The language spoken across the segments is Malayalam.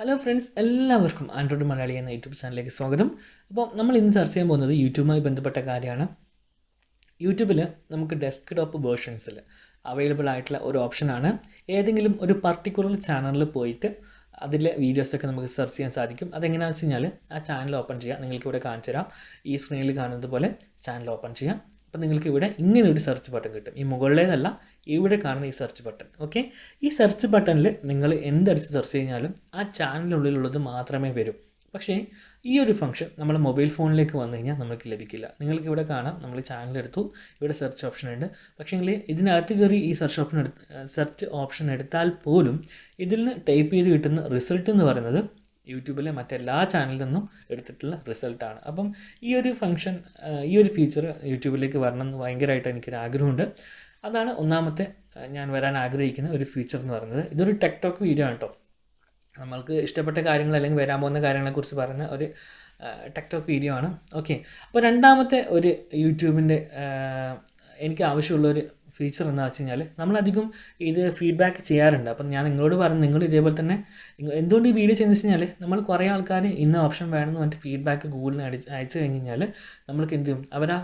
ഹലോ ഫ്രണ്ട്സ്, എല്ലാവർക്കും ആൻഡ്രോയിഡ് മലയാളി എന്ന യൂട്യൂബ് ചാനലിലേക്ക് സ്വാഗതം. അപ്പോൾ നമ്മൾ ഇന്ന് ചർച്ച ചെയ്യാൻ പോകുന്നത് യൂട്യൂബുമായി ബന്ധപ്പെട്ട കാര്യമാണ്. യൂട്യൂബിൽ നമുക്ക് ഡെസ്ക് ടോപ്പ് വേർഷൻസിൽ അവൈലബിൾ ആയിട്ടുള്ള ഒരു ഓപ്ഷനാണ്. ഏതെങ്കിലും ഒരു പർട്ടിക്കുലർ ചാനലിൽ പോയിട്ട് അതിലെ വീഡിയോസൊക്കെ നമുക്ക് സെർച്ച് ചെയ്യാൻ സാധിക്കും. അതെങ്ങനെയാണെന്ന് വെച്ച് കഴിഞ്ഞാൽ ആ ചാനൽ ഓപ്പൺ ചെയ്യാം. നിങ്ങൾക്ക് ഇവിടെ കാണിച്ചു തരാം. ഈ സ്ക്രീനിൽ കാണുന്നത് പോലെ ചാനൽ ഓപ്പൺ ചെയ്യാം. അപ്പോൾ നിങ്ങൾക്ക് ഇവിടെ ഇങ്ങനെ ഒരു സെർച്ച് ബട്ടൺ കിട്ടും. ഈ മുകളിലേതല്ല, ഇവിടെ കാണുന്ന ഈ സെർച്ച് ബട്ടൺ. ഓക്കെ, ഈ സെർച്ച് ബട്ടണിൽ നിങ്ങൾ എന്തടിച്ച് സെർച്ച് കഴിഞ്ഞാലും ആ ചാനലിനുള്ളിലുള്ളത് മാത്രമേ വരൂ. പക്ഷേ ഈ ഒരു ഫംഗ്ഷൻ നമ്മൾ മൊബൈൽ ഫോണിലേക്ക് വന്നു കഴിഞ്ഞാൽ നമുക്ക് ലഭിക്കില്ല. നിങ്ങൾക്ക് ഇവിടെ കാണാം, നമ്മൾ ചാനൽ എടുത്തു, ഇവിടെ സെർച്ച് ഓപ്ഷൻ ഉണ്ട്. പക്ഷേ ഇതിനകത്ത് കയറി ഈ സെർച്ച് ഓപ്ഷൻ എടുത്താൽ പോലും ഇതിൽ നിന്ന് ടൈപ്പ് ചെയ്ത് കിട്ടുന്ന റിസൾട്ട് എന്ന് പറയുന്നത് യൂട്യൂബിലെ മറ്റെല്ലാ ചാനലിൽ നിന്നും എടുത്തിട്ടുള്ള റിസൾട്ടാണ്. അപ്പം ഈ ഒരു ഫംഗ്ഷൻ, ഈ ഒരു ഫീച്ചർ യൂട്യൂബിലേക്ക് വരണം എന്ന് ഭയങ്കരമായിട്ട് എനിക്കൊരു ആഗ്രഹമുണ്ട്. അതാണ് ഒന്നാമത്തെ ഞാൻ വരാൻ ആഗ്രഹിക്കുന്ന ഒരു ഫീച്ചർ എന്ന് പറയുന്നത്. ഇതൊരു ടെക്ടോക്ക് വീഡിയോ ആണ് കേട്ടോ. നമ്മൾക്ക് ഇഷ്ടപ്പെട്ട കാര്യങ്ങൾ അല്ലെങ്കിൽ വരാൻ പോകുന്ന കാര്യങ്ങളെക്കുറിച്ച് പറയുന്ന ഒരു ടെക്ടോക്ക് വീഡിയോ ആണ്. ഓക്കെ, അപ്പോൾ രണ്ടാമത്തെ ഒരു യൂട്യൂബിൻ്റെ എനിക്ക് ആവശ്യമുള്ളൊരു ഫീച്ചർ എന്താ വെച്ച് കഴിഞ്ഞാൽ, നമ്മളധികം ഇത് ഫീഡ്ബാക്ക് ചെയ്യാറുണ്ട്. അപ്പം ഞാൻ നിങ്ങളോട് പറഞ്ഞു, നിങ്ങൾ ഇതേപോലെ തന്നെ എന്തുകൊണ്ട് ഈ വീഡിയോ ചെയ്യുന്നത് വെച്ച് കഴിഞ്ഞാൽ, നമ്മൾ കുറേ ആൾക്കാർ ഇന്ന ഓപ്ഷൻ വേണമെന്ന് പറഞ്ഞിട്ട് ഫീഡ്ബാക്ക് ഗൂഗിളിന് അയച്ചു കഴിഞ്ഞ് കഴിഞ്ഞാൽ നമ്മൾക്ക് എന്ത് ചെയ്യും, അവർ ആ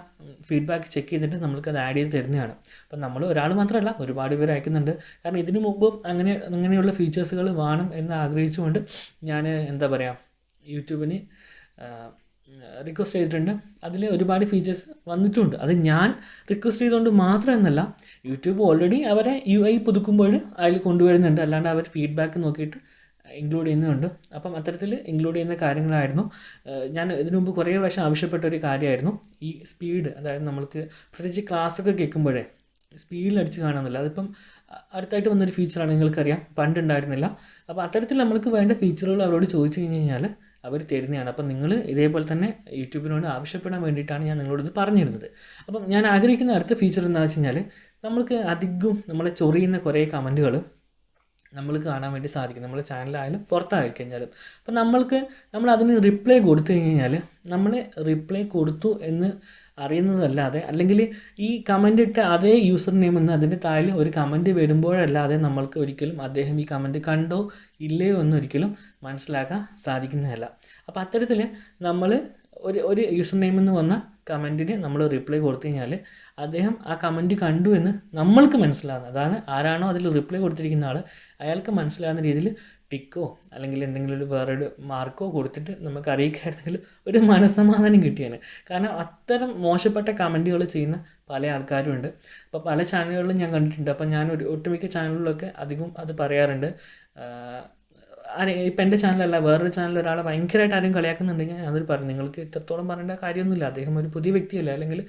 ഫീഡ്ബാക്ക് ചെക്ക് ചെയ്തിട്ട് നമ്മൾക്കത് ആഡ് ചെയ്ത് തരുന്നതാണ്. അപ്പം നമ്മൾ ഒരാൾ മാത്രമല്ല, ഒരുപാട് പേര് അയക്കുന്നുണ്ട്. കാരണം ഇതിനു മുമ്പും അങ്ങനെയുള്ള ഫീച്ചേഴ്സുകൾ വേണം എന്ന് ആഗ്രഹിച്ചുകൊണ്ട് ഞാൻ എന്താ പറയുക, യൂട്യൂബിന് റിക്വസ്റ്റ് ചെയ്തിട്ടുണ്ട്. അതിൽ ഒരുപാട് ഫീച്ചേഴ്സ് വന്നിട്ടുണ്ട്. അത് ഞാൻ റിക്വസ്റ്റ് ചെയ്തുകൊണ്ട് മാത്രമെന്നല്ല, യൂട്യൂബ് ഓൾറെഡി അവരെ UI പുതുക്കുമ്പോൾ അതിൽ കൊണ്ടുവരുന്നുണ്ട്. അല്ലാണ്ട് അവർ ഫീഡ്ബാക്ക് നോക്കിയിട്ട് ഇൻക്ലൂഡ് ചെയ്യുന്നുണ്ട്. അപ്പം അത്തരത്തിൽ ഇൻക്ലൂഡ് ചെയ്യുന്ന കാര്യങ്ങളായിരുന്നു. ഞാൻ ഇതിനു മുമ്പ് കുറേ പ്രാവശ്യം ആവശ്യപ്പെട്ട ഒരു കാര്യമായിരുന്നു ഈ സ്പീഡ്. അതായത് നമ്മൾക്ക് പ്രത്യേകിച്ച് ക്ലാസ്സൊക്കെ കേൾക്കുമ്പോഴേ സ്പീഡിൽ അടിച്ച് കാണുന്നില്ല. അതിപ്പം അടുത്തായിട്ട് വന്നൊരു ഫീച്ചറാണ്, നിങ്ങൾക്കറിയാം, പണ്ടുണ്ടായിരുന്നില്ല. അപ്പോൾ അത്തരത്തിൽ നമ്മൾക്ക് വേണ്ട ഫീച്ചറുകൾ അവരോട് ചോദിച്ചു കഴിഞ്ഞ് കഴിഞ്ഞാൽ അവർ തരുന്നതാണ്. അപ്പം നിങ്ങൾ ഇതേപോലെ തന്നെ യൂട്യൂബിനോട് ആവശ്യപ്പെടാൻ വേണ്ടിയിട്ടാണ് ഞാൻ നിങ്ങളോട് പറഞ്ഞിരുന്നത്. അപ്പം ഞാൻ ആഗ്രഹിക്കുന്ന അടുത്ത ഫീച്ചർ എന്താണെന്ന് വെച്ച് കഴിഞ്ഞാൽ, നമ്മൾക്ക് അധികം നമ്മളെ ചൊറിയുന്ന കുറേ കമൻറ്റുകൾ നമ്മൾക്ക് കാണാൻ വേണ്ടി സാധിക്കും, നമ്മുടെ ചാനലായാലും പുറത്തായി കഴിഞ്ഞാലും. അപ്പം നമ്മൾ അതിന് റിപ്ലൈ കൊടുത്തു കഴിഞ്ഞാൽ, നമ്മൾ റിപ്ലൈ കൊടുത്തു എന്ന് അറിയുന്നതല്ലാതെ, അല്ലെങ്കിൽ ഈ കമൻ്റ് ഇട്ട അതേ യൂസർ നെയിം എന്ന് അതിൻ്റെ താഴെ ഒരു കമൻറ്റ് വരുമ്പോഴല്ലാതെ നമ്മൾക്ക് ഒരിക്കലും അദ്ദേഹം ഈ കമൻറ്റ് കണ്ടോ ഇല്ലയോ എന്നൊരിക്കലും മനസ്സിലാക്കാൻ സാധിക്കുന്നതല്ല. അപ്പോൾ അത്തരത്തിൽ നമ്മൾ ഒരു യൂസർ നെയിം എന്ന് വന്ന കമൻറ്റിന് നമ്മൾ റിപ്ലൈ കൊടുത്തു കഴിഞ്ഞാൽ അദ്ദേഹം ആ കമൻറ്റ് കണ്ടു എന്ന് നമ്മൾക്ക് മനസ്സിലാകുന്നത്, അതാണ് ആരാണോ അതിൽ റിപ്ലൈ കൊടുത്തിരിക്കുന്ന ആൾ, അയാൾക്ക് മനസ്സിലാകുന്ന രീതിയിൽ ടിക്കോ അല്ലെങ്കിൽ എന്തെങ്കിലും ഒരു വേറൊരു മാർക്കോ കൊടുത്തിട്ട് നമുക്ക് അറിയിക്കുകയായിരുന്നെങ്കിൽ ഒരു മനസ്സമാധാനം കിട്ടിയാണ്. കാരണം അത്തരം മോശപ്പെട്ട കമൻറ്റുകൾ ചെയ്യുന്ന പല ആൾക്കാരും ഉണ്ട്. അപ്പോൾ പല ചാനലുകളിലും ഞാൻ കണ്ടിട്ടുണ്ട്. അപ്പം ഞാൻ ഒട്ടുമിക്ക ചാനലുകളിലൊക്കെ അധികം അത് പറയാറുണ്ട്. ഇപ്പം എൻ്റെ ചാനലല്ല, വേറൊരു ചാനൽ ഒരാളെ ഭയങ്കരമായിട്ട് ആരും കളിയാക്കുന്നുണ്ടെങ്കിൽ അതിൽ പറഞ്ഞു, നിങ്ങൾക്ക് ഇത്രത്തോളം പറയേണ്ട കാര്യമൊന്നുമില്ല, അദ്ദേഹം ഒരു പുതിയ വ്യക്തിയല്ല, അല്ലെങ്കിൽ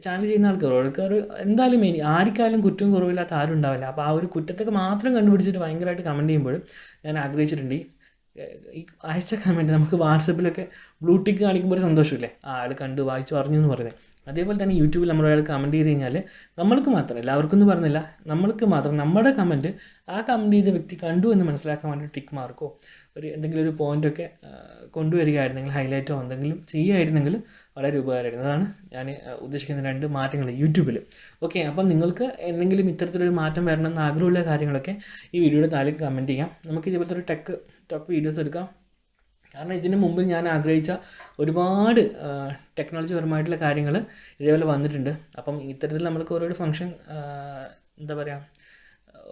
ചാനൽ ചെയ്യുന്ന ആൾക്കാർ എന്തായാലും ആർക്കായാലും കുറ്റവും കുറവില്ലാത്ത ആരും ഉണ്ടാവില്ല. അപ്പോൾ ആ ഒരു കുറ്റത്തൊക്കെ മാത്രം കണ്ടുപിടിച്ചിട്ട് ഭയങ്കരമായിട്ട് കമൻറ്റ് ചെയ്യുമ്പോൾ ഞാൻ ആഗ്രഹിച്ചിട്ടുണ്ട്, ഈ അയച്ച കമൻറ്റ് നമുക്ക് വാട്സപ്പിലൊക്കെ ബ്ലൂ ടിക്ക് കാണിക്കുമ്പോൾ ഒരു സന്തോഷമില്ലേ, ആൾ കണ്ടു വായിച്ചു അറിഞ്ഞു എന്ന് പറയുന്നത്. അതേപോലെ തന്നെ യൂട്യൂബിൽ നമ്മളൊരാൾ കമൻറ്റ് ചെയ്ത് കഴിഞ്ഞാൽ നമ്മൾക്ക് മാത്രം, എല്ലാവർക്കും എന്ന് പറഞ്ഞില്ല, നമ്മൾക്ക് മാത്രം നമ്മുടെ കമൻറ്റ് ആ കമൻറ്റ് ചെയ്ത വ്യക്തി കണ്ടു എന്ന് മനസ്സിലാക്കാൻ വേണ്ടി ടിക്ക് മാർക്കോ എന്തെങ്കിലും ഒരു പോയിൻ്റൊക്കെ കൊണ്ടുവരികയായിരുന്നെങ്കിൽ, ഹൈലൈറ്റോ എന്തെങ്കിലും ചെയ്യുകയായിരുന്നെങ്കിൽ വളരെ ഉപകാരമായിരുന്നു. അതാണ് ഞാൻ ഉദ്ദേശിക്കുന്ന രണ്ട് മാറ്റങ്ങൾ യൂട്യൂബിൽ. ഓക്കെ, അപ്പം നിങ്ങൾക്ക് എന്തെങ്കിലും ഇത്തരത്തിലൊരു മാറ്റം വരണമെന്ന് ആഗ്രഹമുള്ള കാര്യങ്ങളൊക്കെ ഈ വീഡിയോയുടെ താഴെ കമൻറ്റ് ചെയ്യാം. നമുക്ക് ഇതേപോലത്തെ ഒരു ടെക് വീഡിയോസ് എടുക്കാം. കാരണം ഇതിന് മുമ്പിൽ ഞാൻ ആഗ്രഹിച്ച ഒരുപാട് ടെക്നോളജി പരമായിട്ടുള്ള കാര്യങ്ങൾ ഇതേപോലെ വന്നിട്ടുണ്ട്. അപ്പം ഇത്തരത്തിൽ നമ്മൾക്ക് ഓരോ ഫംഗ്ഷൻ എന്താ പറയുക,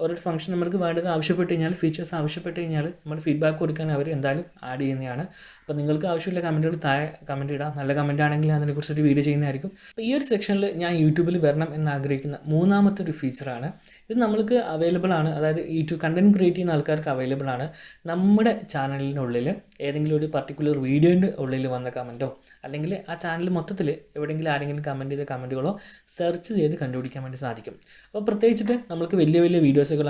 ഓരോ ഫംഗ്ഷൻ നമ്മൾക്ക് വേണ്ടത് ആവശ്യപ്പെട്ട് കഴിഞ്ഞാൽ, ഫീച്ചേഴ്സ് ആവശ്യപ്പെട്ട് കഴിഞ്ഞാൽ നമ്മൾ ഫീഡ്ബാക്ക് കൊടുക്കാൻ അവർ എന്തായാലും ആഡ് ചെയ്യുന്നതാണ്. അപ്പോൾ നിങ്ങൾക്ക് ആവശ്യമുള്ള കമൻറ്റുകൾ താഴെ കമൻറ്റ് ഇടാം. നല്ല കമൻറ്റ് ആണെങ്കിൽ അതിനെക്കുറിച്ചൊരു വീഡിയോ ചെയ്യുന്നതായിരിക്കും. അപ്പോൾ ഈ ഒരു സെക്ഷനിൽ ഞാൻ യൂട്യൂബിൽ വരണം എന്നാഗ്രഹിക്കുന്ന മൂന്നാമത്തെ ഒരു ഫീച്ചറാണ്. ഇത് നമ്മൾക്ക് അവൈലബിൾ ആണ്, അതായത് യൂട്യൂബ് കണ്ടൻറ് ക്രിയേറ്റ് ചെയ്യുന്ന ആൾക്കാർക്ക് അവൈലബിൾ ആണ്. നമ്മുടെ ചാനലിനുള്ളിൽ ഏതെങ്കിലും ഒരു പർട്ടിക്കുലർ വീഡിയോൻ്റെ ഉള്ളിൽ വന്ന കമൻറ്റോ അല്ലെങ്കിൽ ആ ചാനൽ മൊത്തത്തിൽ എവിടെയെങ്കിലും ആരെങ്കിലും കമൻറ്റ് ചെയ്ത കമൻറ്റുകളോ സെർച്ച് ചെയ്ത് കണ്ടുപിടിക്കാൻ വേണ്ടി സാധിക്കും. അപ്പോൾ പ്രത്യേകിച്ചിട്ട് നമ്മൾക്ക് വലിയ വീഡിയോസുകൾ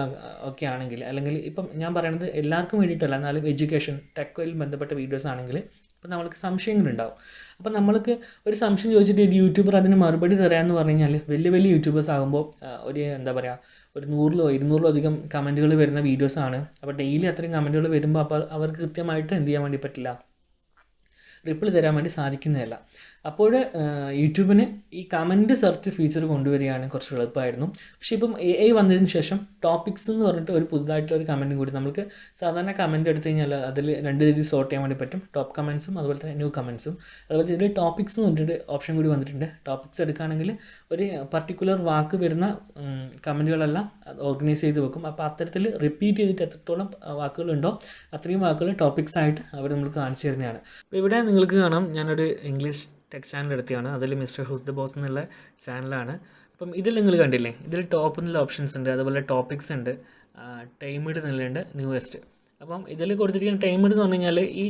ഒക്കെ ആണെങ്കിൽ, അല്ലെങ്കിൽ ഇപ്പം ഞാൻ പറയുന്നത് എല്ലാവർക്കും വേണ്ടിയിട്ടല്ല, എന്നാലും എഡ്യൂക്കേഷൻ ടെക്കുമായി ബന്ധപ്പെട്ട വീഡിയോസ് ആണെങ്കിൽ അപ്പോൾ നമ്മൾക്ക് സംശയങ്ങളുണ്ടാവും. അപ്പോൾ നമ്മൾക്ക് ഒരു സംശയം ചോദിച്ചിട്ട് ഒരു യൂട്യൂബർ അതിന് മറുപടി തരാമെന്ന് പറഞ്ഞു കഴിഞ്ഞാൽ, വലിയ യൂട്യൂബേഴ്സ് ആകുമ്പോൾ ഒരു എന്താ പറയുക, ഒരു 100 200 അധികം കമൻറ്റുകൾ വരുന്ന വീഡിയോസാണ്. അപ്പോൾ ഡെയിലി അത്രയും കമൻറ്റുകൾ വരുമ്പോൾ അപ്പോൾ അവർക്ക് കൃത്യമായിട്ട് എന്ത് ചെയ്യാൻ വേണ്ടി പറ്റില്ല, റിപ്ലൈ തരാൻ വേണ്ടി സാധിക്കുന്നതല്ല. അപ്പോൾ യൂട്യൂബിന് ഈ കമൻറ്റ് സെർച്ച് ഫീച്ചർ കൊണ്ടുവരികയാണെങ്കിൽ കുറച്ച് എളുപ്പമായിരുന്നു. പക്ഷേ ഇപ്പം AI വന്നതിന് ശേഷം ടോപ്പിക്സ് എന്ന് പറഞ്ഞിട്ട് ഒരു പുതുതായിട്ടുള്ള ഒരു കമൻറ്റും കൂടി നമുക്ക് സാധാരണ കമൻറ്റ് എടുത്തു കഴിഞ്ഞാൽ അതിൽ രണ്ട് രീതിയിൽ സോർട്ട് ചെയ്യാൻ വേണ്ടി പറ്റും. ടോപ്പ് കമൻസും അതുപോലെ തന്നെ ന്യൂ കമൻസും. അതുപോലെ ഇതിൽ ടോപ്പിക്സ് എന്ന് പറഞ്ഞിട്ട് ഓപ്ഷൻ കൂടി വന്നിട്ടുണ്ട്. ടോപ്പിക്സ് എടുക്കുകയാണെങ്കിൽ ഒരു പർട്ടിക്കുലർ വാക്ക് വരുന്ന കമൻറ്റുകളെല്ലാം ഓർഗനൈസ് ചെയ്ത് വെക്കും. അപ്പോൾ അത്തരത്തിൽ റിപ്പീറ്റ് ചെയ്തിട്ട് എത്രത്തോളം വാക്കുകളുണ്ടോ അത്രയും വാക്കുകൾ ടോപ്പിക്സ് ആയിട്ട് അവർ നമുക്ക് കാണിച്ചു തരുന്നതാണ്. അപ്പോൾ ഇവിടെ നിങ്ങൾക്ക് കാണാം, ഞാനൊരു ഇംഗ്ലീഷ് ടെക് ചാനൽ എടുത്തതാണ്. അതിൽ മിസ്റ്റർ ഹൂസ് ദ ബോസ് എന്നുള്ള ചാനലാണ്. അപ്പം ഇതിൽ നിങ്ങൾ കണ്ടില്ലേ, ഇതിൽ ടോപ്പ് എന്നുള്ള ഓപ്ഷൻസ് ഉണ്ട്, അതുപോലെ ടോപ്പിക്സ് ഉണ്ട്, ടൈമിഡ് എന്നുള്ളുണ്ട്, ന്യൂവെസ്റ്റ്. അപ്പം ഇതിൽ കൊടുത്തിരിക്കുന്ന ടൈമിഡ് എന്ന് പറഞ്ഞു കഴിഞ്ഞാൽ ഈ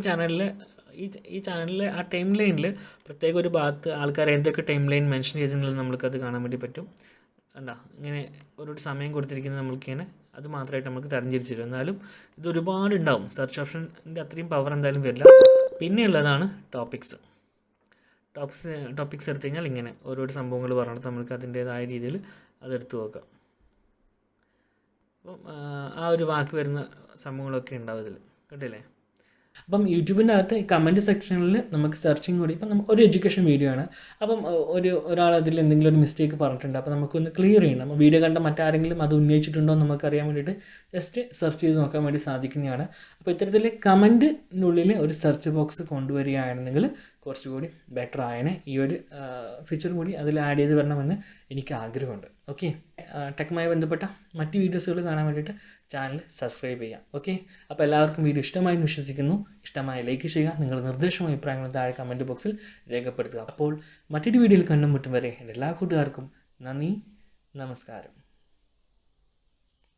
ചാനലിലെ ആ ടൈം ലൈനിൽ പ്രത്യേക ഒരു ഭാഗത്ത് ആൾക്കാർ എന്തൊക്കെ ടൈം ലൈൻ മെൻഷൻ ചെയ്തെന്നുള്ളത് നമുക്കത് കാണാൻ വേണ്ടി പറ്റും. എന്താ ഇങ്ങനെ ഒരു സമയം കൊടുത്തിരിക്കുന്നത് നമുക്കിങ്ങനെ അത് മാത്രമായിട്ട് നമുക്ക് തരംതിരിച്ചു തരും. എന്നാലും ഇത് ഒരുപാട് ഉണ്ടാവും. സെർച്ച് ഓപ്ഷൻ്റെ അത്രയും പവർ എന്തായാലും വരില്ല. പിന്നെയുള്ളതാണ് ടോപ്പിക്സ് എടുത്തു കഴിഞ്ഞാൽ ഇങ്ങനെ ഓരോ സംഭവങ്ങൾ പറഞ്ഞിട്ട് നമുക്ക് അതിൻ്റേതായ രീതിയിൽ അതെടുത്ത് നോക്കാം. അപ്പം ആ ഒരു വാക്ക് വരുന്ന സംഭവങ്ങളൊക്കെ ഉണ്ടാവും ഇതിൽ, കണ്ടില്ലേ. അപ്പം യൂട്യൂബിൻ്റെ അകത്ത് ഈ കമൻറ്റ് സെക്ഷനിൽ നമുക്ക് സെർച്ചിങ് കൂടി, ഇപ്പം നമുക്ക് ഒരു എഡ്യൂക്കേഷൻ വീഡിയോ ആണ്, അപ്പം ഒരാൾ അതിൽ എന്തെങ്കിലും ഒരു മിസ്റ്റേക്ക് പറഞ്ഞിട്ടുണ്ട്, അപ്പോൾ നമുക്കൊന്ന് ക്ലിയർ ചെയ്യണം. നമ്മൾ വീഡിയോ കണ്ട മറ്റാരെങ്കിലും അത് ഉന്നയിച്ചിട്ടുണ്ടോ എന്ന് നമുക്കറിയാൻ വേണ്ടിയിട്ട് ജസ്റ്റ് സെർച്ച് ചെയ്ത് നോക്കാൻ വേണ്ടി സാധിക്കുന്നതാണ്. അപ്പോൾ ഇത്തരത്തിൽ കമൻറ്റിനുള്ളിൽ ഒരു സെർച്ച് ബോക്സ് കൊണ്ടുവരികയാണെന്നെങ്കിൽ കുറച്ചുകൂടി ബെറ്റർ ആയനെ. ഈ ഒരു ഫീച്ചർ കൂടി അതിൽ ആഡ് ചെയ്ത് വരണമെന്ന് എനിക്ക് ആഗ്രഹമുണ്ട്. ഓക്കെ, ടെക്കുമായി ബന്ധപ്പെട്ട മറ്റ് വീഡിയോസുകൾ കാണാൻ വേണ്ടിയിട്ട് ചാനൽ സബ്സ്ക്രൈബ് ചെയ്യാം. ഓക്കെ, അപ്പോൾ എല്ലാവർക്കും വീഡിയോ ഇഷ്ടമായി എന്ന് വിശ്വസിക്കുന്നു. ഇഷ്ടമായി ലൈക്ക് ചെയ്യുക, നിങ്ങളുടെ നിർദ്ദേശവും അഭിപ്രായങ്ങളും താഴെ കമൻറ്റ് ബോക്സിൽ രേഖപ്പെടുത്തുക. അപ്പോൾ മറ്റൊരു വീഡിയോയിൽ കണ്ടുമുട്ടും വരെ എൻ്റെ എല്ലാ കൂട്ടുകാർക്കും നന്ദി, നമസ്കാരം.